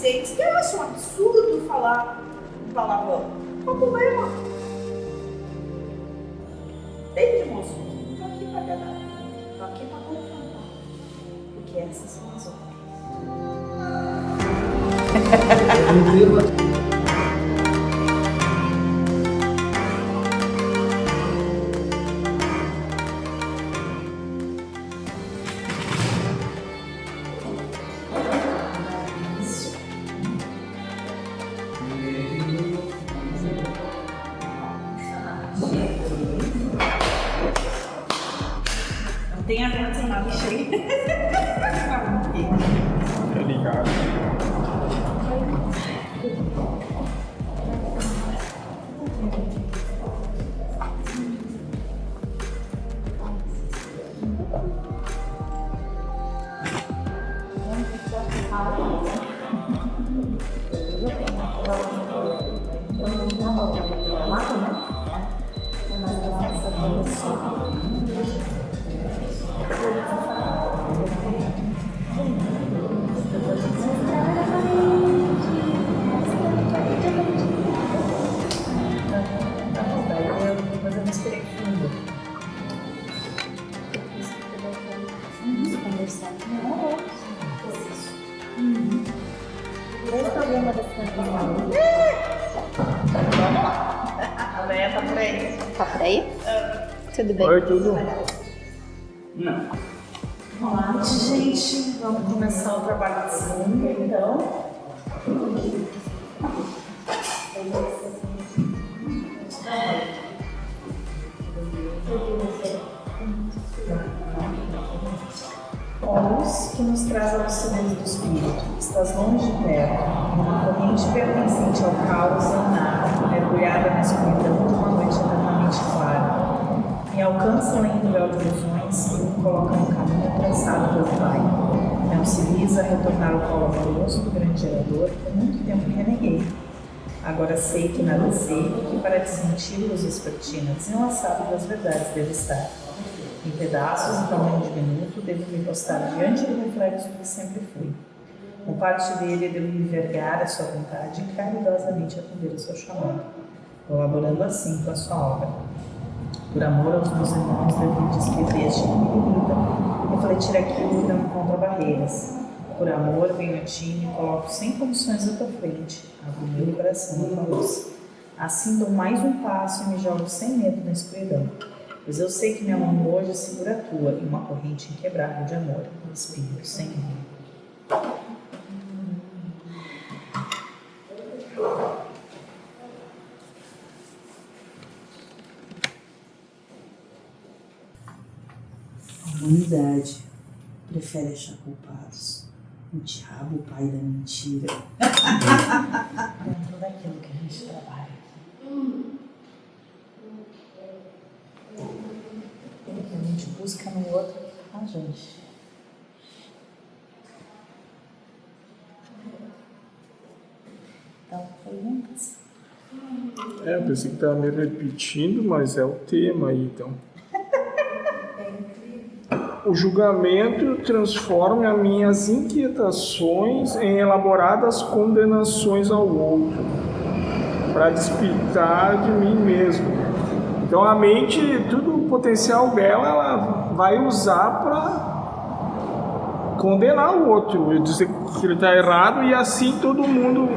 dizer que eu acho um absurdo falar palavrão. Qual o problema? Entende, moço? Tô aqui pra agradar. Tô aqui pra confrontar. Porque essas são as outras. Não tem ar-condicionado cheio. É ligado. Esse problema das canções. Vamos lá. A Leia tá por aí. Tá por aí? Tudo bem? Oi, tudo? Não. Boa noite, gente. Vamos começar o trabalho de segunda, então. Luz que nos traz ao silêncio do espírito, estás longe de perto, uma corrente pertencente ao caos em nada, mergulhada na escuridão de uma noite eternamente clara. Me alcança além do véu de ilusões e me coloca no caminho traçado pelo Pai. Me auxiliza a retornar ao colo amoroso do grande gerador, por muito tempo reneguei. Agora sei que nada sei e que para te sentir luz vespertina desenlaçado das verdades devo estar. Em pedaços, em tamanho diminuto, devo me postar diante do reflexo que sempre fui. Com parte dele, devo me vergar a sua vontade e caridosamente atender o seu chamado, colaborando assim com a sua obra. Por amor aos meus irmãos, devo me descrever este que me limita, refletir aquilo que não encontra barreiras. Por amor, venho a ti e me coloco sem condições à tua frente, abro meu coração à tua luz. Assim dou mais um passo e me jogo sem medo na escuridão. Pois eu sei que minha mão hoje segura a tua em uma corrente inquebrável de amor, Espírito Senhor. A humanidade prefere achar culpados o diabo, o pai da mentira. Dentro daquilo que a gente trabalha. A gente busca no outro a gente. Então, perguntas? Eu pensei que estava me repetindo, mas é o tema aí, então. O julgamento transforma as minhas inquietações em elaboradas condenações ao outro, para despistar de mim mesmo. Então a mente, tudo o potencial dela, ela vai usar para condenar o outro, dizer que ele está errado, e assim todo mundo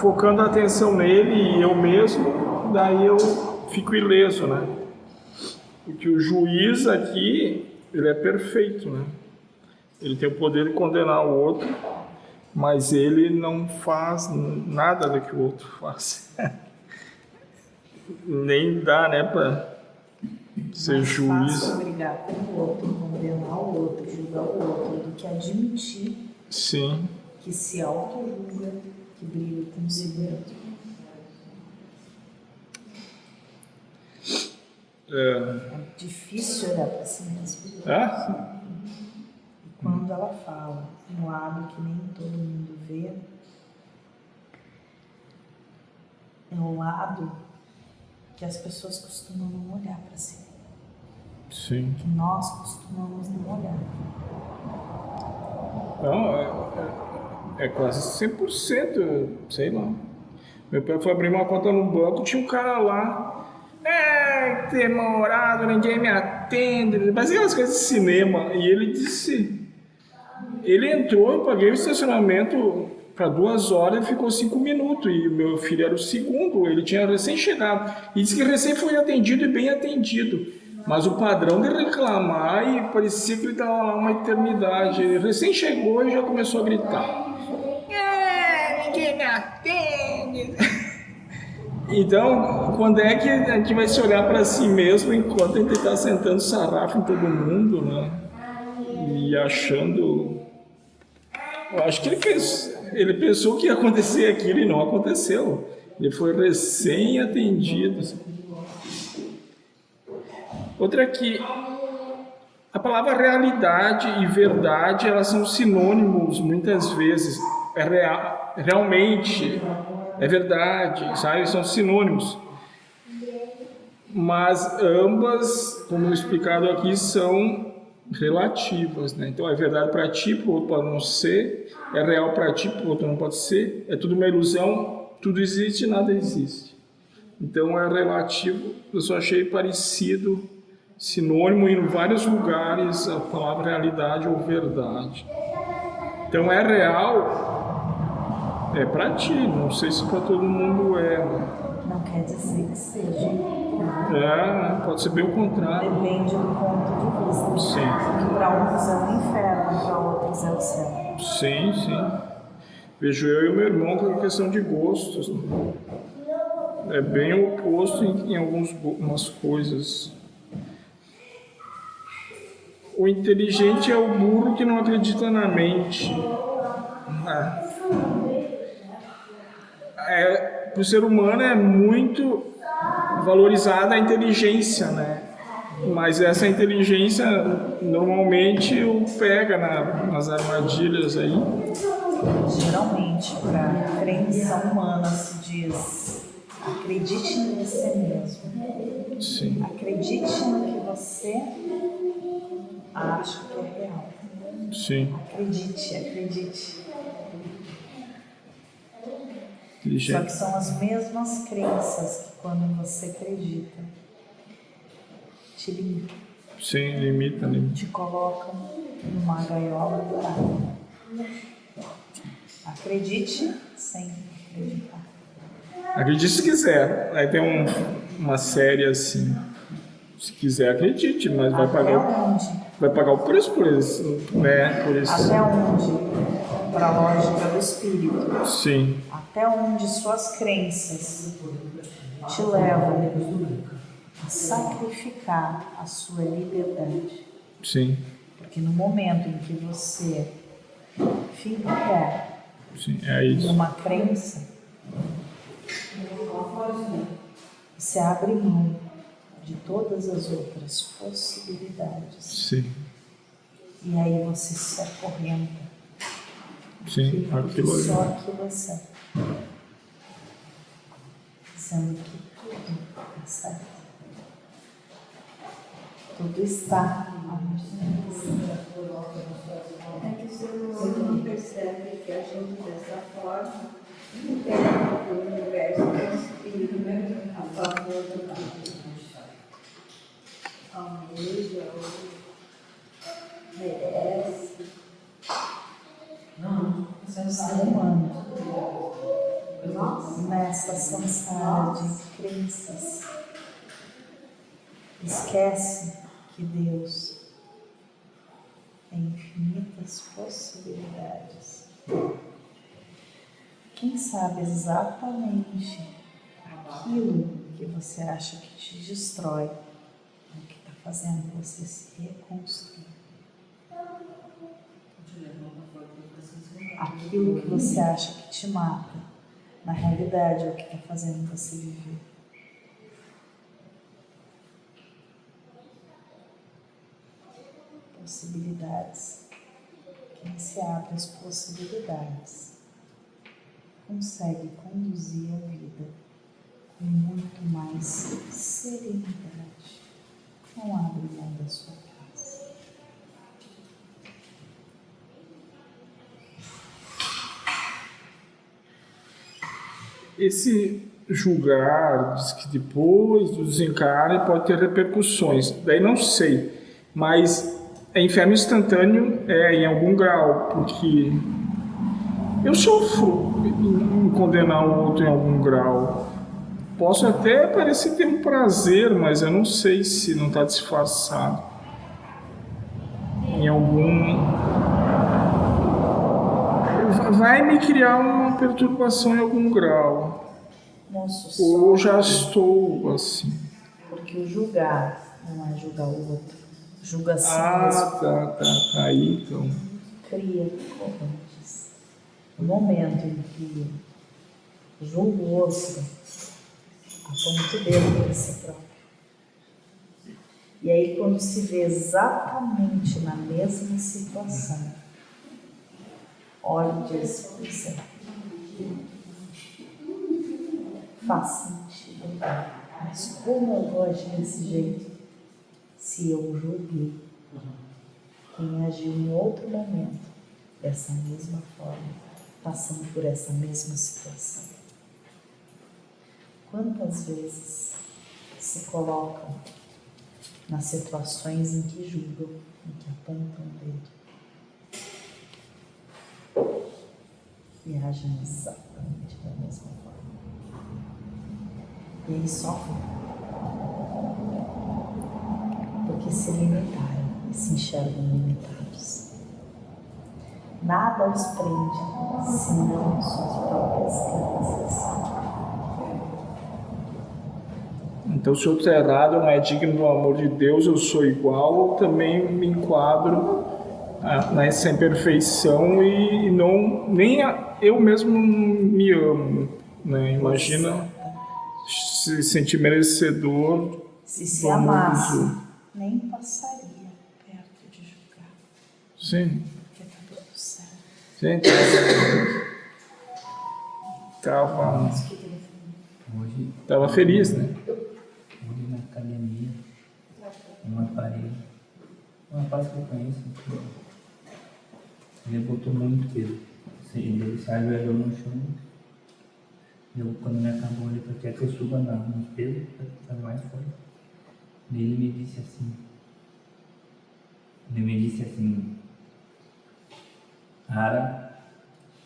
focando a atenção nele e eu mesmo, daí eu fico ileso, né? Porque o juiz aqui, ele é perfeito, né? Ele tem o poder de condenar o outro, mas ele não faz nada do que o outro faz. Nem dá, né, para ser juiz. Fácil brigar pelo outro, condenar o outro, julgar o outro, do que admitir Sim. que se auto-julga, que briga consigo mesmo. É difícil olhar para si mesmo. É? E quando ela fala um lado que nem todo mundo vê, é um lado que as pessoas costumam não olhar para si. Sim. Que nós costumamos não olhar. Não, É quase 100%, sei lá. Meu pai foi abrir uma conta no banco, tinha um cara lá. Demorado, ninguém me atende. Mas aquelas coisas de cinema. E ele disse... Ele entrou, eu paguei o estacionamento para 2 horas e ficou 5 minutos. E meu filho era o segundo, ele tinha recém-chegado. E disse que recém foi atendido e bem atendido. Mas o padrão de reclamar, e parecia que ele estava lá uma eternidade. Ele recém chegou e já começou a gritar. Ninguém me atende. Então, quando é que a gente vai se olhar para si mesmo enquanto a gente está sentando sarrafo em todo mundo, né? E achando... Eu acho que ele pensou que ia acontecer aquilo e não aconteceu. Ele foi recém-atendido. Outra aqui, a palavra realidade e verdade, elas são sinônimos muitas vezes. É real, realmente, é verdade, sabe? São sinônimos. Mas ambas, como explicado aqui, são relativas, né? Então é verdade para ti, para o outro pode não ser. É real para ti, para o outro não pode ser. É tudo uma ilusão, tudo existe e nada existe. Então é relativo. Eu só achei parecido, sinônimo em vários lugares a palavra realidade ou verdade. Então é real, é para ti, não sei se para todo mundo é. Não quer dizer que seja. Pode ser bem o contrário. Depende do ponto de vista. Sim. Que para uns é o inferno, para outros é o céu. Sim, sim. Vejo eu e o meu irmão com a questão de gostos. Né? É bem o oposto em algumas coisas. O inteligente é o burro que não acredita na mente. Para o ser humano é muito valorizada a inteligência, né? Mas essa inteligência normalmente o pega nas armadilhas aí. Geralmente, para a crença humana se diz: acredite em você mesmo. Sim. Acredite no que você acha que é real. Sim. Acredite. Inteligente. Só que são as mesmas crenças que quando você acredita te limitam. Sim, limita. Te colocam numa gaiola dourada. Acredite sem acreditar. Acredite se quiser. Aí tem uma série assim. Se quiser, acredite, mas vai pagar o preço por isso, né? Por isso. Até onde? Para a lógica do espírito. Sim. Até onde suas crenças te levam a sacrificar a sua liberdade. Sim. Porque no momento em que você fica Sim, é isso. numa crença, você abre mão de todas as outras possibilidades. Sim. E aí você se acorrenta. Sim, aquilo ali. Só aquilo é certo. Sendo que tudo é certo. Tudo está ao mesmo tempo. É que o ser humano não percebe que a gente dessa forma tem o universo conspira a favor do que almeja ou merece. Você é um ser humano nessa samsara de crenças. Esquece que Deus tem infinitas possibilidades. Quem sabe exatamente aquilo que você acha que te destrói, o que está fazendo você se reconstruir. Aquilo que você acha que te mata, na realidade é o que está fazendo você viver. Possibilidades. Quem se abre às possibilidades consegue conduzir a vida com muito mais serenidade. Não abre mão da sua paz. esse julgar diz que depois do desencarne pode ter repercussões. Daí não sei, mas inferno instantâneo em algum grau, porque eu sofro em condenar o outro em algum grau. Posso até parecer ter um prazer, mas eu não sei se não está disfarçado. Em algum... vai me criar uma perturbação em algum grau. Moço, Ou já estou assim. porque o julgar não é julgar o outro. Julga si Ah, mesmo. tá. Aí então. Cria correntes. No momento em que julga o outro, aponta o dedo para si próprio. E aí, quando se vê exatamente na mesma situação, olha e diz: pois é, faz sentido. Mas como eu vou agir desse jeito se eu julguei quem agiu em outro momento dessa mesma forma, passando por essa mesma situação? Quantas vezes se colocam nas situações em que julgam, em que apontam o dedo e agem exatamente da mesma forma? E aí sofrem porque se limitaram e se enxergam limitados. Nada os prende senão suas próprias crenças. Então, se eu estou errado, não é digno do amor de Deus, eu sou igual, eu também me enquadro nessa imperfeição e não, eu mesmo não me amo, né? Imagina se sentir merecedor. Se amasse, nem passaria perto de julgar, Sim. porque está tudo certo. Gente, tava feliz, né? Hoje na academia, um aparelho, um rapaz que eu conheço, ele botou muito peso. Ele se ajoelhou no chão. Quando ele acabou, ele quer que eu suba nos pesos para fazer mais força. Ele me disse assim, cara,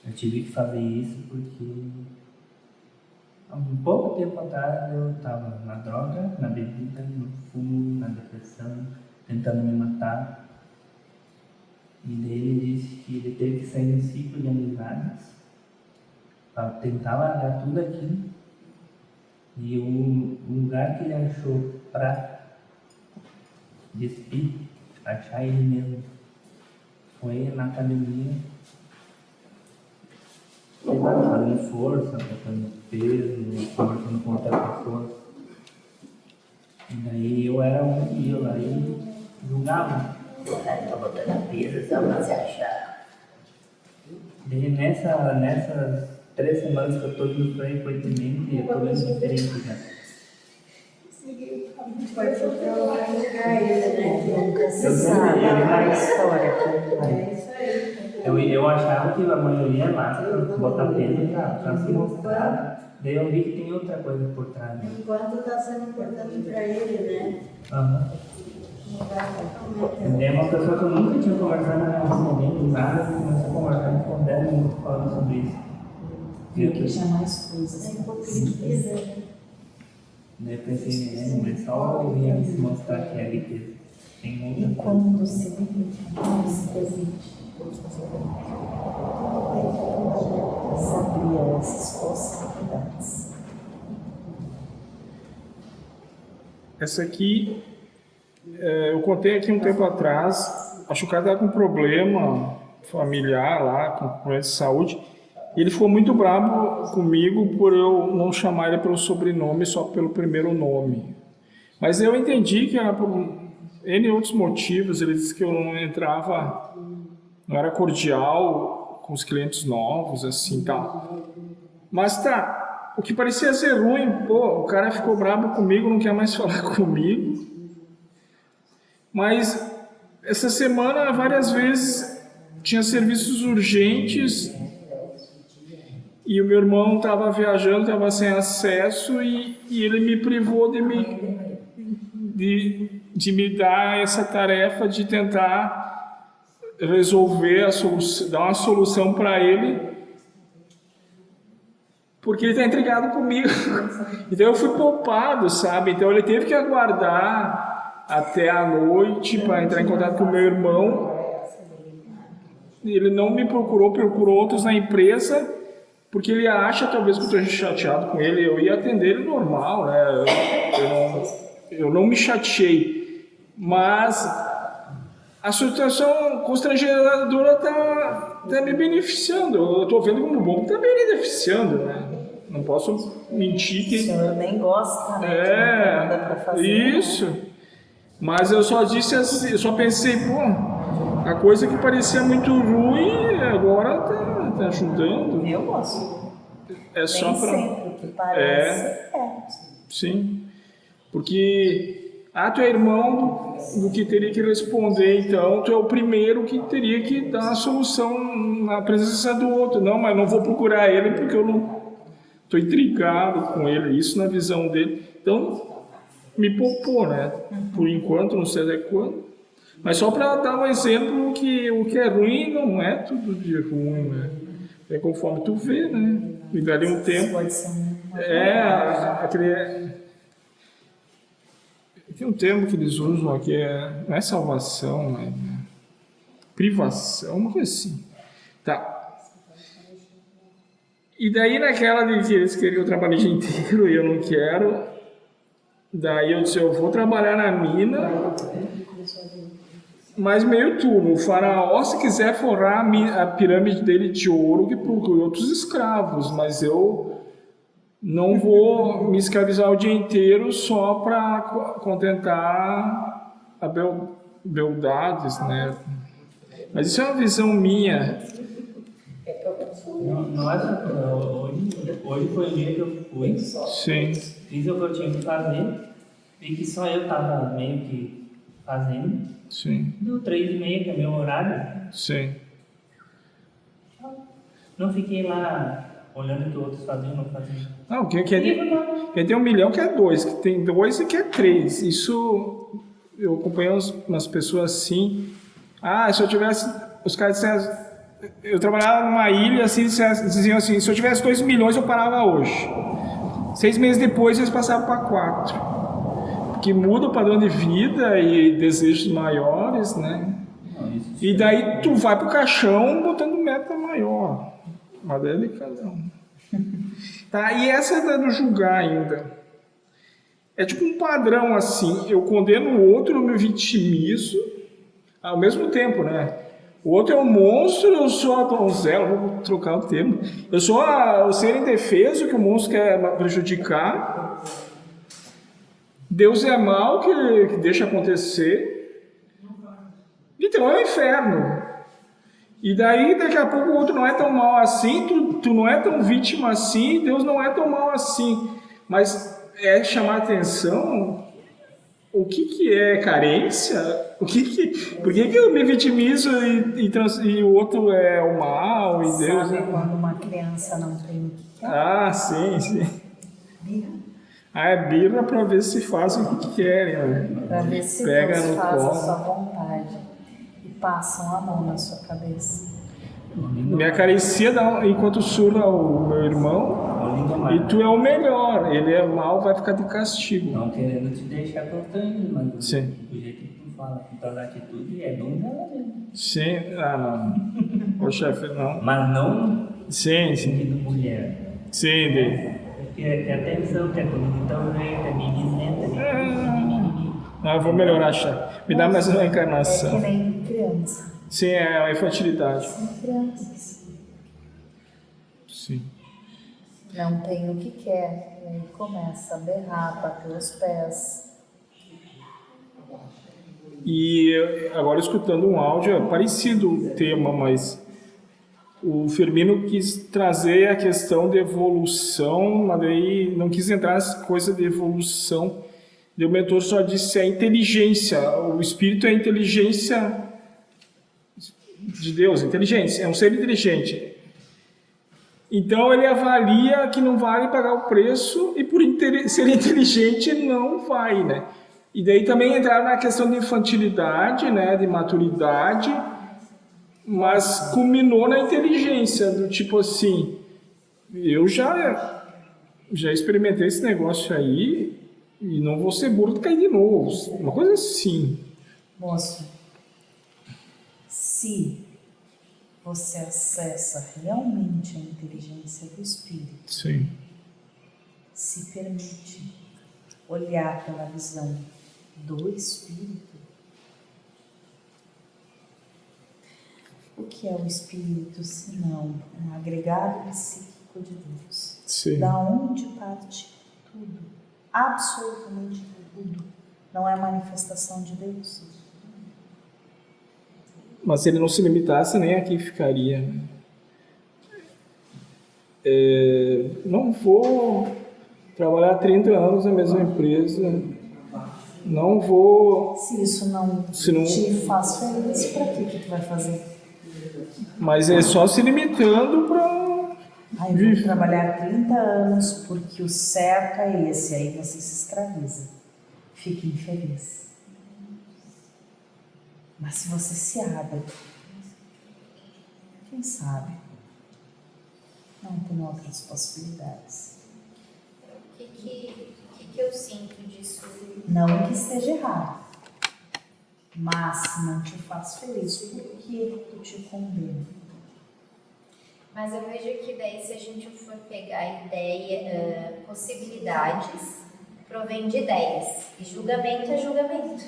eu tive que fazer isso porque há um pouco tempo atrás eu estava na droga, na bebida, no fumo, na depressão, tentando me matar. E daí ele disse que ele teve que sair de um ciclo de amizades para tentar largar tudo aquilo. E o lugar que ele achou para despir, achar ele mesmo, foi na academia, fazendo força, botando peso, conversando com outra pessoa. E daí eu era um e eu lá e julgava. Tá botando peso só pra se achar. Daí nessas 3 semanas que eu tô indo pra incontinente, eu tô vendo diferente já. Foi porque eu vou julgar ele, né? Nunca se sabe a história completa. É isso aí. Eu achava que a maioria é massa pra botar peso pra se mostrar. Daí eu vi que tem outra coisa por trás. Né? Enquanto tá sendo importante pra ele, né? Aham. Não vai totalmente. É uma pessoa que eu nunca tinha conversado com ninguém, nada, e começou a conversar com 10 minutos falando sobre isso. E o que tinha mais coisas. É hipocrisia, né? Daí eu pensei, mas só eu ia se mostrar que é riqueza. Tem E outra coisa. quando se limita, não se permite sabia essas possibilidades. Essa aqui, eu contei aqui um tempo atrás, acho que o cara estava com um problema familiar lá, com problema de saúde, e ele ficou muito bravo comigo por eu não chamar ele pelo sobrenome, só pelo primeiro nome. Mas eu entendi que era por N outros motivos. Ele disse que eu não entrava, não era cordial com os clientes novos, assim, tal. Mas tá, o que parecia ser ruim, pô, o cara ficou bravo comigo, não quer mais falar comigo. Mas essa semana, várias vezes, tinha serviços urgentes e o meu irmão estava viajando, estava sem acesso e ele me privou de me dar essa tarefa de tentar resolver dar uma solução para ele, porque ele está intrigado comigo. Então eu fui poupado, sabe? Então ele teve que aguardar até a noite para entrar em contato com o meu irmão. Ele não me procurou outros na empresa, porque ele acha talvez que eu esteja chateado com ele. Eu ia atender ele normal, né? Eu não me chateei, mas a situação constrangedora está me beneficiando. Eu estou vendo como bom está me beneficiando, né? Não posso mentir que... O senhor nem gosta, né? Não dá pra fazer, isso. Né? Mas eu só disse assim, eu só pensei, pô, a coisa que parecia muito ruim agora tá ajudando. Eu gosto. É só Nem sempre o que parece Sim. Porque, tu é irmão do que teria que responder, então tu é o primeiro que teria que dar a solução na presença do outro. Não, mas não vou procurar ele porque eu não estou intrigado com ele, isso na visão dele. Então, me poupou, né? Por enquanto, não sei até quando. Mas só para dar um exemplo que o que é ruim não é tudo de ruim, né? É conforme tu vê, né? Me daria um tempo. Pode ser Tem um termo que eles usam aqui, não é salvação, né? Privação, uma coisa assim. Tá. E daí naquela de que eles queriam que eu trabalhe o dia inteiro e eu não quero, daí eu disse, eu vou trabalhar na mina, mas meio turno. O faraó, se quiser forrar a pirâmide dele de ouro, que procure outros escravos, mas eu não vou me escravizar o dia inteiro só para contentar a beldades, né? Mas isso é uma visão minha. Hoje foi o dia que eu fui. Sim. Fiz o que eu tinha que fazer. Vi que só eu estava meio que fazendo. Sim. Deu 3h30, que é meu horário. Sim. Não fiquei lá olhando o que outros faziam, não faziam. Não, quem tem 1 milhão quer 2, que tem 2 e quer 3. Isso, eu acompanhei umas pessoas assim. Se eu tivesse... Os caras diziam... Eu trabalhava numa ilha, assim, diziam assim, se eu tivesse 2 milhões eu parava hoje. 6 meses depois eles passavam para 4. Porque muda o padrão de vida e desejos maiores, né? E daí tu vai pro caixão botando meta maior. Mas é de cada um. Tá, e essa é do julgar ainda. É tipo um padrão assim, eu condeno o outro, eu me vitimizo, ao mesmo tempo, né? O outro é um monstro, eu sou a donzela, vou trocar o termo. Eu sou o ser indefeso que o monstro quer prejudicar. Deus é mal que deixa acontecer. Então é o inferno. E daí daqui a pouco o outro não é tão mal assim, tu não é tão vítima assim, Deus não é tão mal assim. Mas é chamar atenção... O que é carência? Por que eu me vitimizo e o outro é o mal e Deus? Sabe quando uma criança não tem o que quer? Sim. Birra. É birra para ver se fazem o que querem. Né? Para ver se pega Deus no faz colo. a sua vontade e passam a mão na sua cabeça. Me acaricia enquanto surra o meu irmão. E tu é o melhor, ele é mal, vai ficar de castigo. Não querendo te deixar constrangido, mas Sim. o jeito que tu fala, com tua atitude é bom dela mesmo. Sim, não. O chefe, não. Mas não Sim. no sentido mulher. Sim, dele. É atenção, que é comigo tão jeito, é mimizenta, Não, eu vou melhorar, chefe. Me dá mais uma É encarnação. que nem criança. Sim, é a infantilidade. São crianças. Sim. Não tem o que quer. E aí começa a berrar, bater os pés. E agora escutando um áudio, é parecido o tema, mas o Firmino quis trazer a questão de evolução, mas daí não quis entrar nessa coisa de evolução. E o mentor só disse a inteligência. O espírito é a inteligência de Deus, inteligência, é um ser inteligente. Então ele avalia que não vale pagar o preço e por ser inteligente não vai, né? E daí também entrar na questão de infantilidade, né, de maturidade, mas culminou na inteligência, do tipo assim, eu já experimentei esse negócio aí e não vou ser burro de cair de novo, uma coisa assim. Moço, se você acessa realmente a inteligência do espírito, Sim. se permite olhar pela visão do espírito, o que é o espírito senão um agregado psíquico de Deus? Sim. Da onde parte tudo, absolutamente tudo, não é manifestação de Deus? Mas se ele não se limitasse, nem aqui ficaria, né? Não vou trabalhar 30 anos na mesma empresa, não vou... Se isso não te faz feliz, para que tu vai fazer? Mas é só se limitando para... Eu vou trabalhar 30 anos porque o certo é esse, aí você se escraviza, fica infeliz. Mas se você se abre, quem sabe, não tem outras possibilidades. O que eu sinto disso? Não que esteja errado, mas se não te faz feliz, por que tu te condena? Mas eu vejo que daí, se a gente for pegar ideia, possibilidades, provém de ideias. E julgamento é julgamento.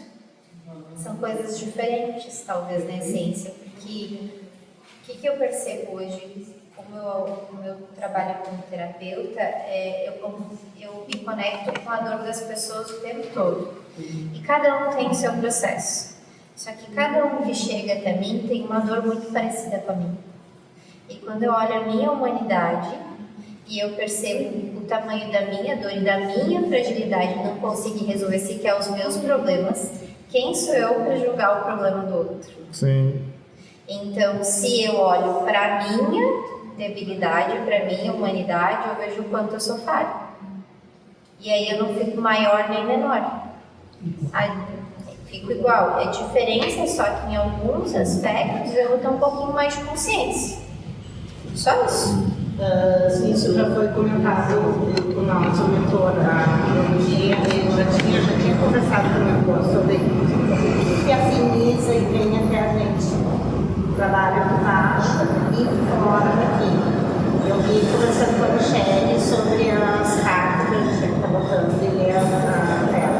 São coisas diferentes, talvez, na essência. Porque o que eu percebo hoje, como eu trabalho como terapeuta, eu me conecto com a dor das pessoas o tempo todo. E cada um tem o seu processo. Só que cada um que chega até mim tem uma dor muito parecida com a minha. E quando eu olho a minha humanidade e eu percebo o tamanho da minha dor e da minha fragilidade, não conseguir resolver sequer os meus problemas, quem sou eu para julgar o problema do outro? Sim. Então, se eu olho para a minha debilidade, para a minha humanidade, eu vejo o quanto eu sou falha. E aí eu não fico maior nem menor. Fico igual. É diferença, só que em alguns aspectos eu vou ter um pouquinho mais de consciência. Só isso. Isso já foi comentado com o nosso mentor, um dia ele já tinha conversado com o mentor sobre o que afiniza e vem até a gente. Trabalho aqui embaixo e fora daqui. Eu vi conversando com a Michelle sobre as cartas que a gente está botando e lendo na tela.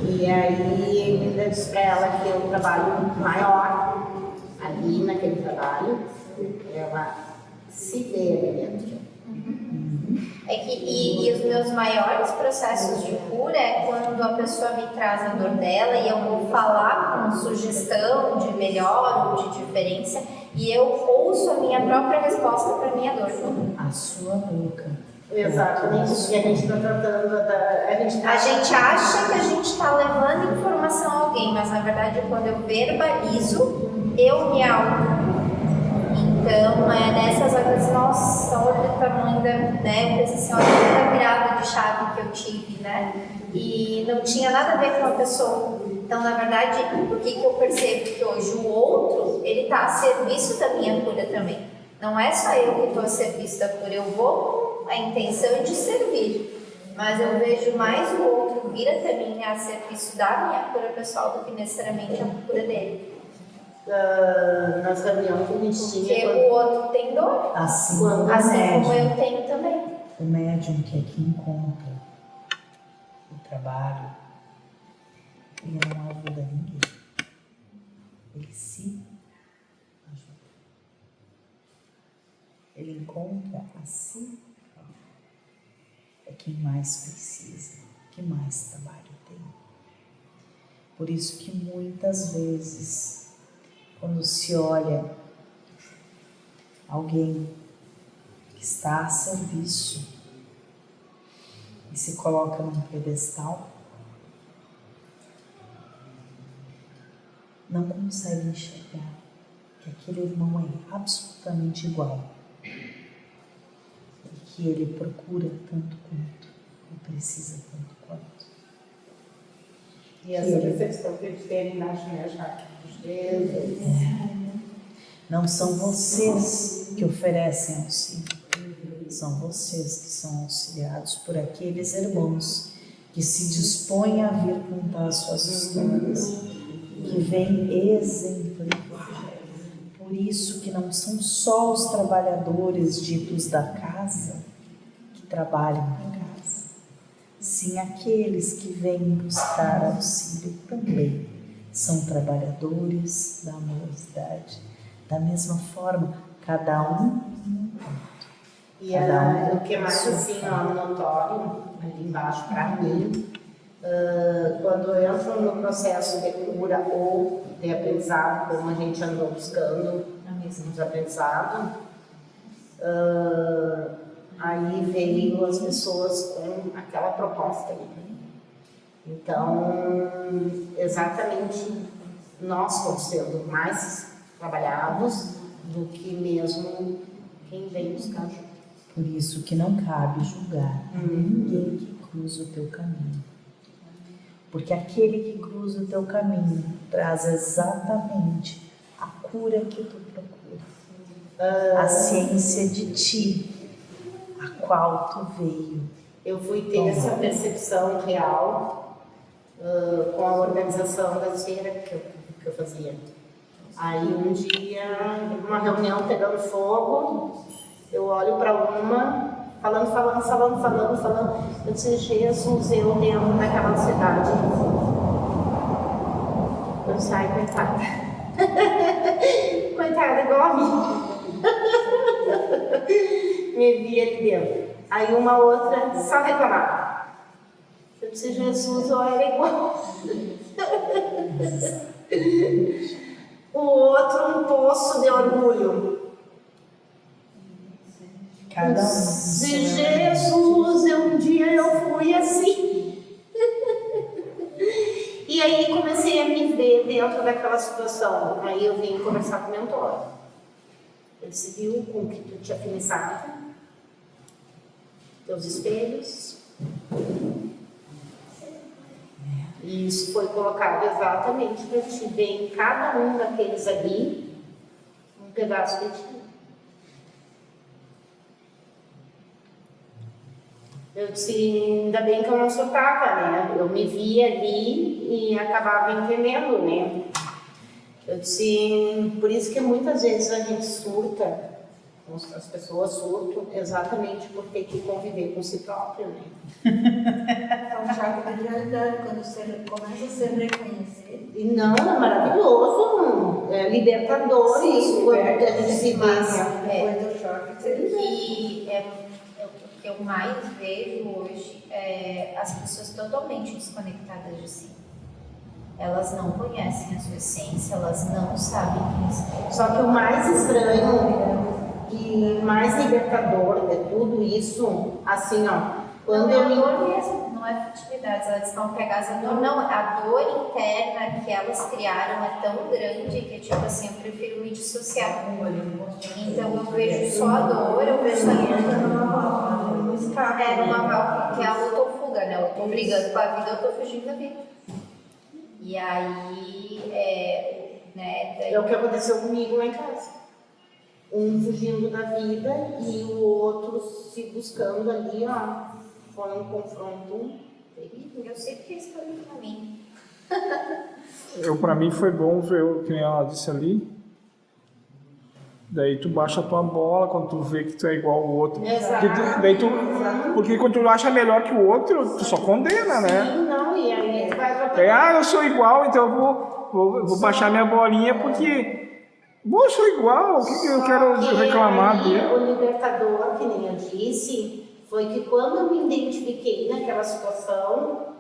E aí eu disse para ela que o trabalho maior ali naquele trabalho, ela se vê ali dentro. É que, e os meus maiores processos de cura é quando a pessoa me traz a dor dela e eu vou falar com sugestão de melhor ou de diferença e eu ouço a minha própria resposta para a minha dor. A sua boca. Exatamente, e a gente está tratando A gente acha que a gente está levando informação a alguém, mas na verdade quando eu verbalizo, eu me auto. Então, nessas horas, nossa, olha o tamanho da, né, eu pensei assim, olha a virada de chave que eu tive, né, e não tinha nada a ver com a pessoa. Então, na verdade, o que eu percebo que hoje o outro, ele está a serviço da minha cura também. Não é só eu que estou a serviço da cura, eu vou com a intenção de servir, mas eu vejo mais o outro vir até mim a serviço da minha cura pessoal do que necessariamente a cura dele. Nas reuniões que a gente tinha. Porque o outro tem dor, Assim como eu tenho também. o médium que aqui encontra o trabalho, ele não ajuda ninguém. Ele se ajuda. Ele encontra a si próprio. É quem mais precisa, que mais trabalho tem. Por isso que muitas vezes, quando se olha alguém que está a serviço e se coloca num pedestal, não consegue enxergar que aquele irmão é absolutamente igual que ele procura tanto quanto, e precisa tanto quanto. E essa percepção que eles terem na Jaque dos dedos. Não são vocês que oferecem auxílio, são vocês que são auxiliados por aqueles irmãos que se dispõem a vir contar suas histórias, que vêm exemplificar. Por isso que não são só os trabalhadores ditos da casa que trabalham na casa, sim aqueles que vêm buscar auxílio também são trabalhadores da amorosidade. Da mesma forma, cada um E o que é mais assim, ó, notório, ali embaixo para mim, quando eu entro no processo de cura ou de aprendizado, como a gente andou buscando de aprendizado, aí veio as pessoas com aquela proposta ali. Então, exatamente, nós estamos sendo mais trabalhados do que mesmo quem vem buscar ajuda. Por isso que não cabe julgar ninguém que cruza o teu caminho. Porque aquele que cruza o teu caminho traz exatamente a cura que tu procura. A ciência de ti, a qual tu veio. Eu fui ter essa percepção real com a organização das feiras que eu fazia. Aí um dia, uma reunião pegando fogo, eu olho para uma, falando. Eu disse, Jesus, eu dentro daquela ansiedade. Eu saio, coitada. Coitada, igual a mim. Me vi ali dentro. Aí uma outra só reclamava. Eu disse, Jesus, eu era igual. O outro, um poço de orgulho. Cada um. Jesus, um dia eu fui assim. E aí comecei a me ver dentro daquela situação. Aí eu vim conversar com o mentor. Ele se viu com o que tu te afinizava, teus espelhos. E isso foi colocado exatamente para te ver em cada um daqueles ali um pedaço de ti. Eu disse, ainda bem que eu não surtava, né? Eu me via ali e acabava entendendo, né? Eu disse, por isso que muitas vezes a gente surta, as pessoas surtam exatamente por ter que conviver com si próprio, né? É um choque de realidade quando você começa a se reconhecer. E não, é maravilhoso, é libertador. Sim, isso, quando a gente se vê. Depois do choque, você E o que eu mais vejo hoje é as pessoas totalmente desconectadas de si. Elas não conhecem a sua essência, elas não sabem quem são. Só que o mais estranho e mais libertador de tudo isso, assim, ó, quando não é eu a me... dor mesmo, não é futilidades, elas estão pegadas a dor. Não, a dor interna que elas criaram é tão grande que, tipo assim, eu prefiro me dissociar. Então eu vejo só a dor, eu vejo a dor numa válvula, que é a autofuga, né? Eu tô brigando com a vida, eu tô fugindo da vida. E aí, né? Daí... É o que aconteceu comigo lá em casa. Um fugindo da vida e o outro se buscando ali, ó. Foi um confronto terrível. Eu sei que isso foi pra mim. Para mim foi bom ver o que ela disse ali. Daí tu baixa a tua bola quando tu vê que tu é igual ao outro. Exato. Porque quando tu acha melhor que o outro, tu só condena, né? Sim, não, e aí tu vai tratar. Eu sou igual, então eu vou baixar minha bolinha porque eu sou igual, o que eu quero reclamar dele? O libertador, que nem eu disse, foi que quando eu me identifiquei naquela situação,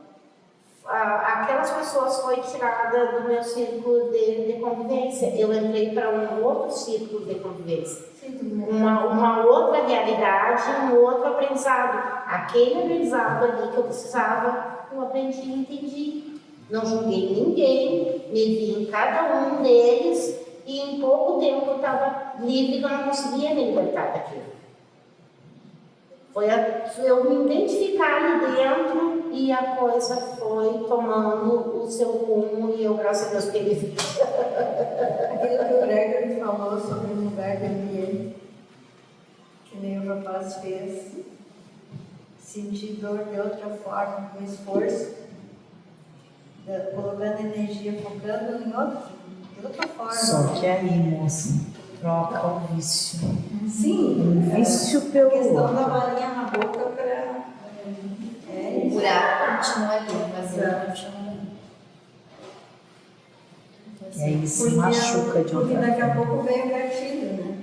aquelas pessoas foi tirada do meu círculo de convivência. Eu entrei para um outro círculo de convivência. Uma outra realidade, um outro aprendizado. Aquele aprendizado ali que eu precisava, eu aprendi e entendi. Não julguei ninguém, me vi em cada um deles e em pouco tempo eu estava livre, que eu não conseguia me libertar daquilo. Foi eu me identificar ali dentro e a coisa foi tomando o seu rumo e eu, graças a Deus, peguei. Aquilo que o Gregory falou sobre o lugar de ambiente, que nem o rapaz fez, sentir dor de outra forma, com esforço, colocando energia, focando de outra forma. Só que aí, moça, troca o vício. Sim, Um vício pelo a questão da outro. varinha na boca para. O buraco continua ali, o vazio continua ali. Então, E aí se machuca de Porque outra daqui a forma. pouco vem o gatilho, né?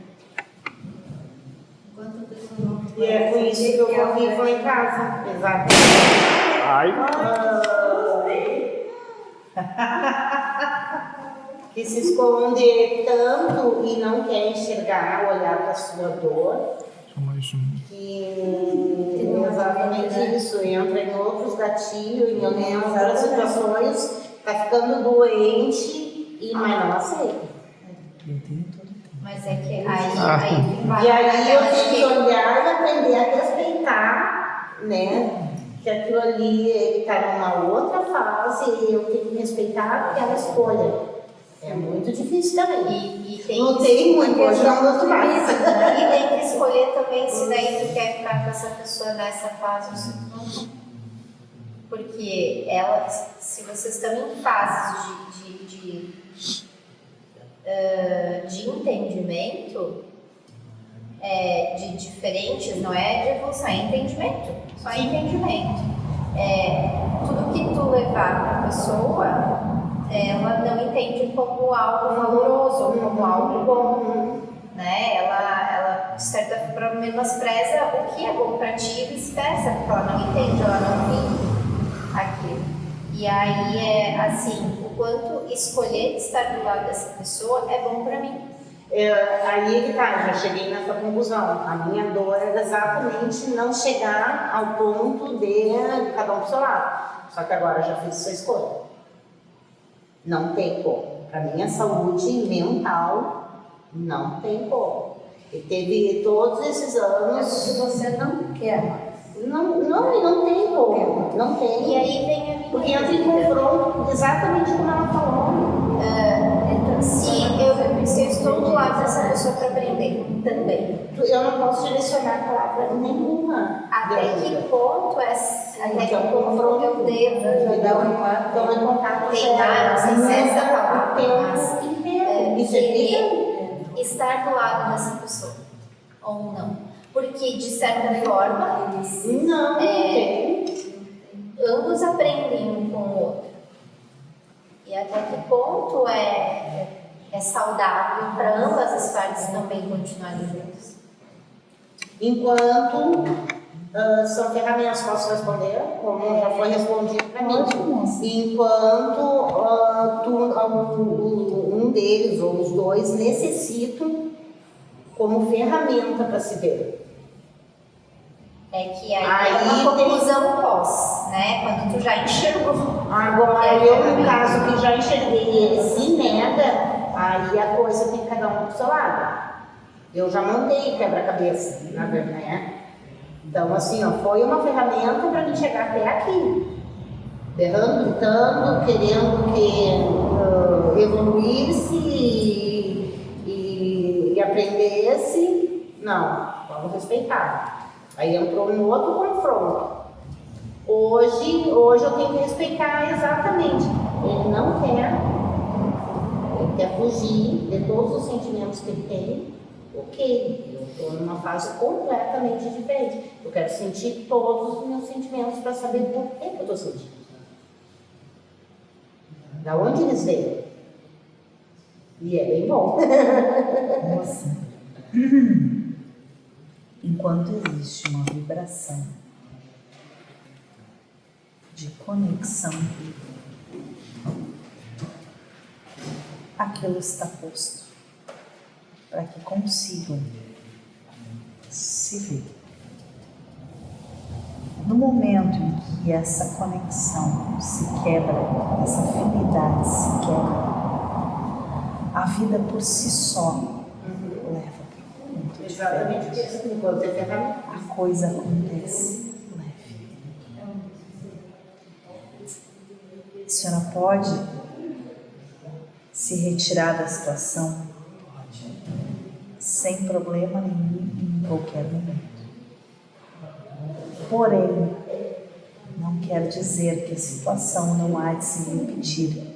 Enquanto a pessoa não. E é por isso que eu convivo em casa. Exato. Ai, Que se esconde tanto e não quer enxergar, olhar para a sua dor, que exatamente isso, entra em outros gatilhos, em outras situações, está ficando doente, mas não aceita. Eu tenho todo tempo. Mas é que aí vai. E aí eu acho tenho que olhar e aprender a respeitar, né? Que aquilo ali ele está numa outra fase e eu tenho que respeitar aquela escolha. É muito difícil também. E tem Não tem muito, hoje não muito mais. E tem que escolher também se daí tu quer ficar com essa pessoa nessa fase ou se tu não. Porque se vocês estão em fases de entendimento, de diferentes, não é de evolução, é entendimento, só entendimento. Tudo que tu levar para a pessoa, ela não entende como algo valoroso ou como algo bom, né? Ela de certa forma menospreza o que é bom para ti e vice-versa, porque ela não entende, ela não vive aquilo. E aí assim, o quanto escolher estar do lado dessa pessoa é bom para mim. Aí que tá, já cheguei nessa conclusão. A minha dor era exatamente não chegar ao ponto de cada um pro seu lado. Só que agora eu já fiz essa escolha. Não tem como. Para minha saúde mental, não tem como. E teve todos esses anos. Se você não quer mais. Não tem como. Não tem. E aí vem a minha Porque entra em confronto exatamente como ela falou. se eu estou do lado dessa pessoa para aprender também. Eu não posso direcionar a palavra nenhuma. Até que ponto eu devo Então, em contato treinar, não sei se é essa palavra, mas tempo inteiro. Isso é vida. estar do lado dessa pessoa ou não. Porque, de certa forma, Não tem. ambos aprendem um com o outro. E até que ponto é saudável para ambas as partes também continuarem juntas. Enquanto são ferramentas, posso responder, como já foi respondido para mim. Enquanto um deles ou os dois necessitam como ferramenta para se ver. É que aí é uma conclusão pós, né? Quando tu já enxergou. Agora, eu no caso que já enxerguei e ele se nega, aí a coisa tem cada um pro seu lado. Eu já montei quebra-cabeça, na verdade, né? Então, assim, foi uma ferramenta para me chegar até aqui. Berrando, gritando, querendo que evoluísse e aprendesse. Não, vamos respeitar. Aí entrou um outro confronto. Hoje eu tenho que respeitar exatamente. Ele não quer, ele quer fugir de todos os sentimentos que ele tem. Ok, eu estou numa fase completamente diferente. Eu quero sentir todos os meus sentimentos para saber por que eu estou sentindo. Da onde eles vêm. E é bem bom. Moça, enquanto existe uma vibração de conexão, aquilo está posto para que consigam se ver. No momento em que essa conexão se quebra, essa afinidade se quebra, a vida por si só leva para um ponto Exatamente isso, enquanto é ferramenta. a coisa acontece leve. A senhora pode se retirar da situação? Pode. Sem problema nenhum, em qualquer momento. Porém, não quer dizer que a situação não há de se repetir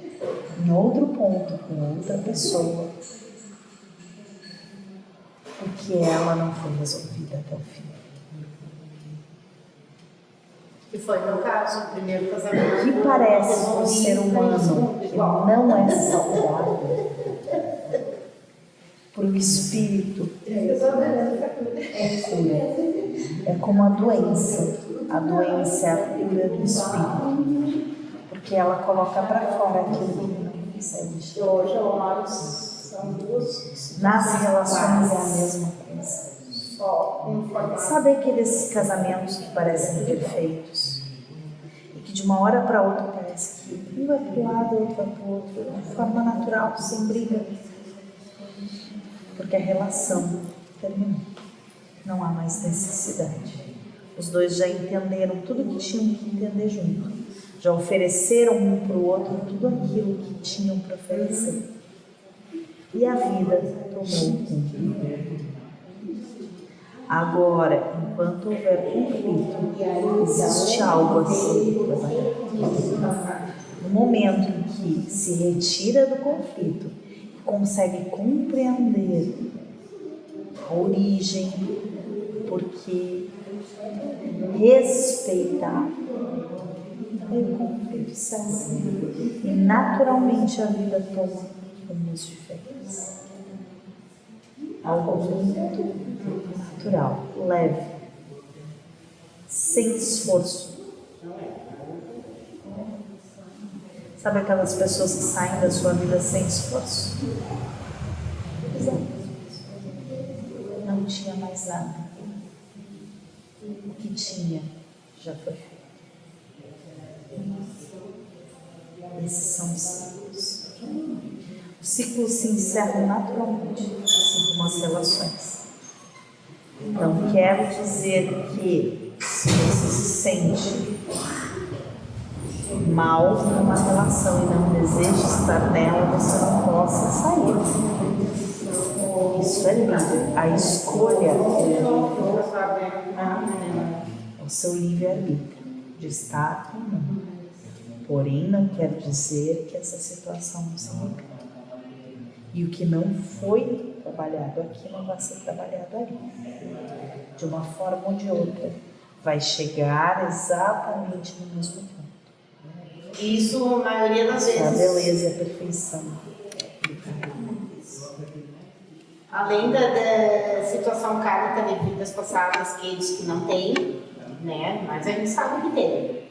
em outro ponto, com outra pessoa, porque ela não foi resolvida até o fim. Que foi no caso, o primeiro casamento. O que parece para o ser humano que não é saudável, para o espírito é cura. É como a doença. A doença é a cura do espírito, porque ela coloca para fora aquilo que não consegue. Hoje ao lado são duas. Nas relações é a mesma coisa. Só um formato. Sabe aqueles casamentos que parecem perfeitos e que de uma hora para outra parece que um vai para um lado, outro vai para o outro, de forma natural, sem briga, porque a relação terminou, não há mais necessidade. Os dois já entenderam tudo o que tinham que entender junto, já ofereceram um para o outro tudo aquilo que tinham para oferecer, e a vida tomou o rumo. Agora, enquanto houver conflito, existe algo a ser trabalhado. No momento em que se retira do conflito e consegue compreender a origem, porque respeitar, aí o conflito cessa e naturalmente a vida toma rumos diferentes. Algo muito natural, leve, sem esforço. Sabe aquelas pessoas que saem da sua vida sem esforço? Exato. Não tinha mais nada. O que tinha já foi feito. Esses são os ciclos. Os ciclos se encerram naturalmente, assim como as relações. Não quero dizer que se você se sente mal numa relação e não deseja estar nela, você não possa sair. Isso é livre. A escolha é o seu livre-arbítrio de estar ou não. Porém, não quer dizer que essa situação não se repita. E o que não foi trabalhado aqui não vai ser trabalhado ali. De uma forma ou de outra, vai chegar exatamente no mesmo ponto. Isso, a maioria das vezes. A beleza e a perfeição. Além da situação kármica de vidas passadas que eles que não têm, né? Mas a gente sabe que tem.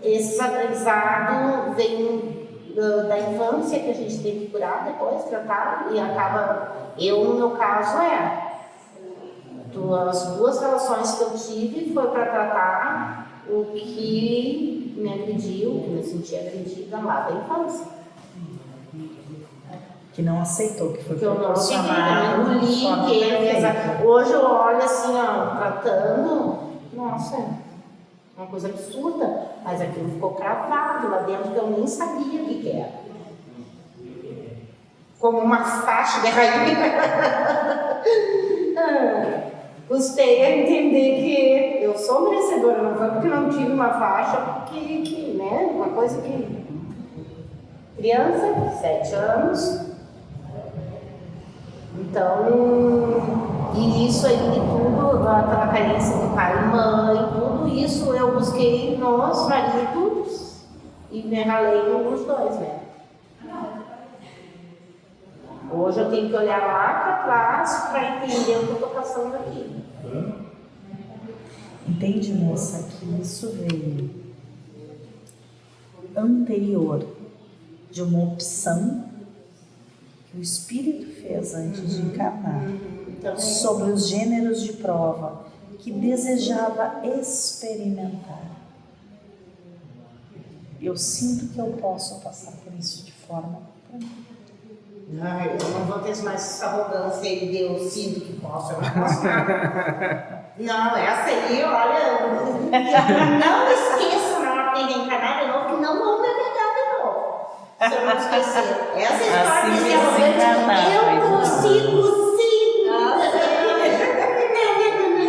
Esses aprendizados vêm da infância que a gente tem que curar depois, tratar, e acaba, no meu caso, as duas relações que eu tive foi para tratar o que me agrediu, o que me sentia agredida lá da infância. Que não aceitou, que foi que eu não proporcionado. Hoje eu olho assim, ó, tratando, nossa, uma coisa absurda, mas aquilo ficou cravado lá dentro que eu nem sabia o que era. Como uma faixa de rainha. Custei a entender que eu sou merecedora, não foi porque não tive uma faixa, porque né, uma coisa que... Criança, 7 anos. Então, e isso aí tudo, aquela carência de pai e mãe, tudo isso eu busquei nos maridos e me ralei nos dois, né? Hoje eu tenho que olhar lá para trás para entender o que eu estou passando aqui. Entende, moça, que isso veio anterior de uma opção que o espírito fez antes de encarnar sobre os gêneros de prova que desejava experimentar. Eu sinto que eu posso passar por isso de forma tranquila. Ai, eu não vou ter mais essa arrogância aí de eu sinto que posso, eu não posso nada. Não, essa aí, olha, não esqueça na hora de reencarnar de novo, que não vão me pegar de novo. Se eu não esquecer. Essa história Assim desse desencarnar, eu pois é. consigo sim.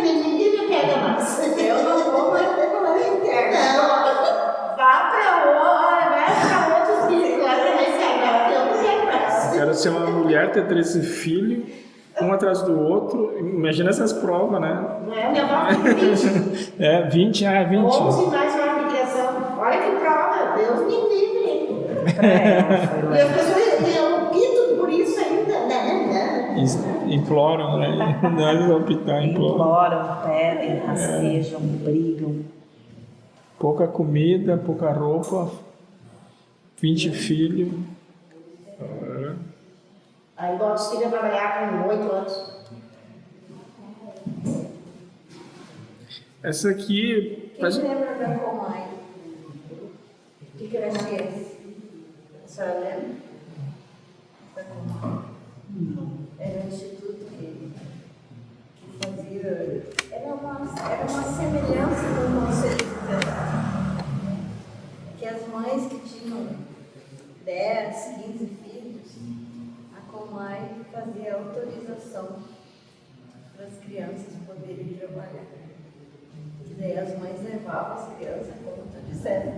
Ninguém me pega mais. Eu não vou mais pegar interna. Não, vá pra outros ciclos, lá pra reencarnar, eu não quero mais. Quero ser uma mulher, ter 13 filhos, um atrás do outro. Imagina essas provas, né? Minha avó tem 20. 20, 20. 11 mais uma criação. Olha que prova, Deus me livre. E as pessoas eu pito por isso ainda, né? Imploram, né? Nós vamos optar, imploram. Imploram, pedem, rastejam, brigam. Pouca comida, pouca roupa, 20 filhos. Aí bota os filhos a trabalhar com 8 anos. Essa aqui. Quem lembra da Comai? O que ela fez? A senhora lembra? Da Comai? Era um instituto que fazia. Era uma semelhança com o conselho tutelar. Que as mães que tinham 10, 15 filhos, a Comai fazia autorização para as crianças poderem trabalhar. E daí as mães levavam as crianças, como tu disseste,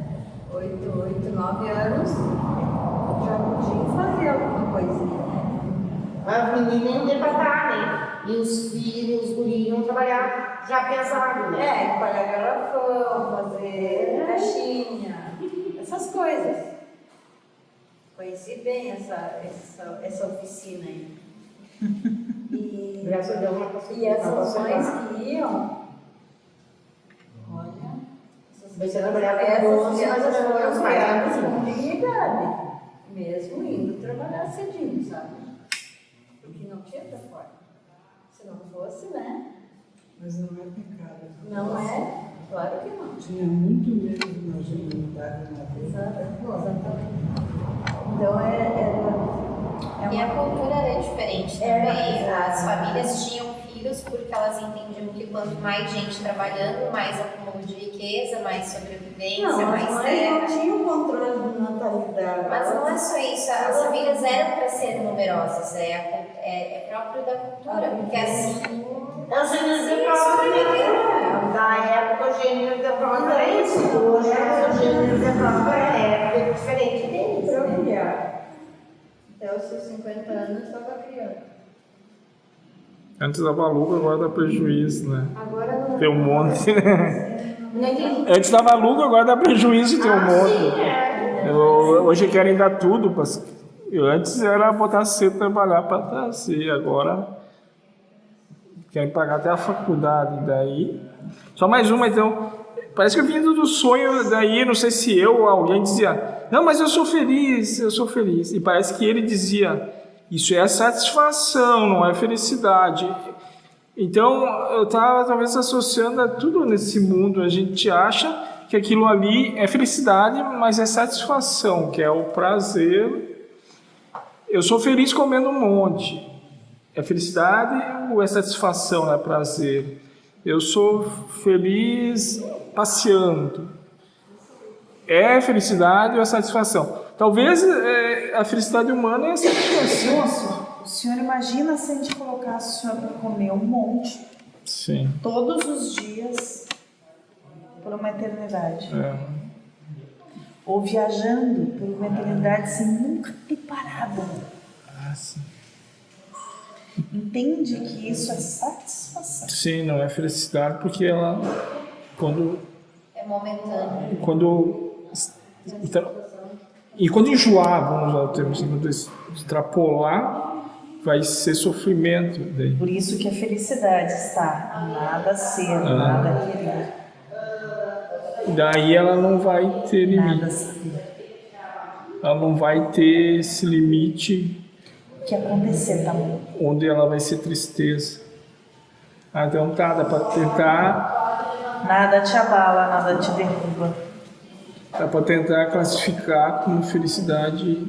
8, 9 anos, já podiam fazer alguma coisinha. Mas os meninos iam debatar, né? E os filhos, os guris iam trabalhar já pesado, né? É, pagar garrafão, fazer caixinha, essas coisas. Conheci bem essa oficina aí. Graças a Deus, uma E essas mães que iam, olha, Você trabalhava com essas 11, mas crianças as foram crianças criadas mais com dignidade, mesmo indo trabalhar cedinho, sabe? Porque não tinha pra fora. Se não fosse, né? Mas não é pecado. Não é? Claro que não. Tinha muito menos na genuinidade na vida. Exatamente. Então E a cultura era diferente também. As famílias tinham filhos porque elas entendiam que quanto mais gente trabalhando, mais acúmulo de riqueza, mais sobrevivência, não, mais as mães terra. não tinham controle de natalidade. Mas não é só isso, as famílias eram para ser numerosas, é próprio da cultura, porque assim. É o gênero de prova, né? Da época, o gênero da prova era isso. Hoje, o gênero da prova é diferente deles. Procriar. Até os seus 50 anos estava criando. Antes dava lucro, agora dá prejuízo, né? Agora não. Tem um monte, né? Não entendi. Antes dava lucro, agora dá prejuízo, tem um monte. Hoje querem dar tudo. Antes era botar cedo trabalhar para trazer, agora querem pagar até a faculdade. Daí, só mais uma, então. Parece que eu vindo do sonho, daí não sei se eu ou alguém dizia, não, mas eu sou feliz. E parece que ele dizia, isso é satisfação, não é felicidade. Então, eu estava talvez associando a tudo nesse mundo. A gente acha que aquilo ali é felicidade, mas é satisfação, que é o prazer. Eu sou feliz comendo um monte. É felicidade ou é satisfação, é prazer? Eu sou feliz passeando. É felicidade ou é satisfação? Talvez a felicidade humana é a satisfação. Nossa, o senhor imagina se a gente colocasse o senhor para comer um monte, Sim. todos os dias, por uma eternidade. Ou viajando por uma eternidade sem nunca ter parado. Sim. Entende que isso é satisfação. Sim, não é felicidade porque ela, quando É momentâneo. e quando enjoar, vamos usar o termo assim, quando extrapolar, vai ser sofrimento daí. Por isso que a felicidade está nada ser, nada querer, Daí ela não vai ter limite. nada saber. Ela não vai ter esse limite O que acontecer, tá bom? onde ela vai ser tristeza. Então tá, dá para tentar, Nada te abala, nada te derruba. classificar como felicidade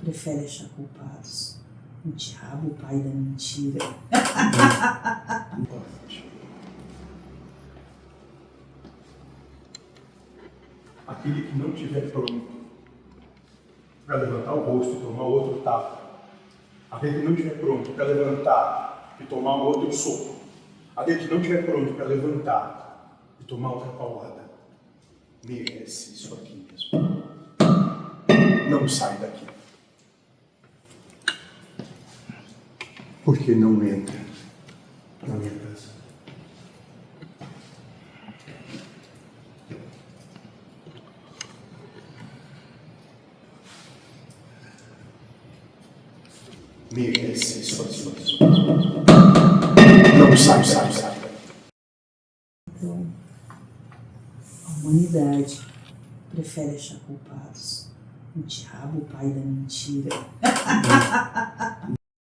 prefere achar culpados. O diabo, o pai da mentira. Aquele que não estiver pronto para levantar o rosto e tomar outro tapa. Aquele que não estiver pronto para levantar e tomar outro soco. Aquele que não estiver pronto para levantar e tomar outra paulada. Merece isso aqui mesmo. Não sai daqui. Porque não entra na minha casa. Merece isso aqui. Não sai. Então, a humanidade prefere achar culpados. O diabo, o pai da mentira.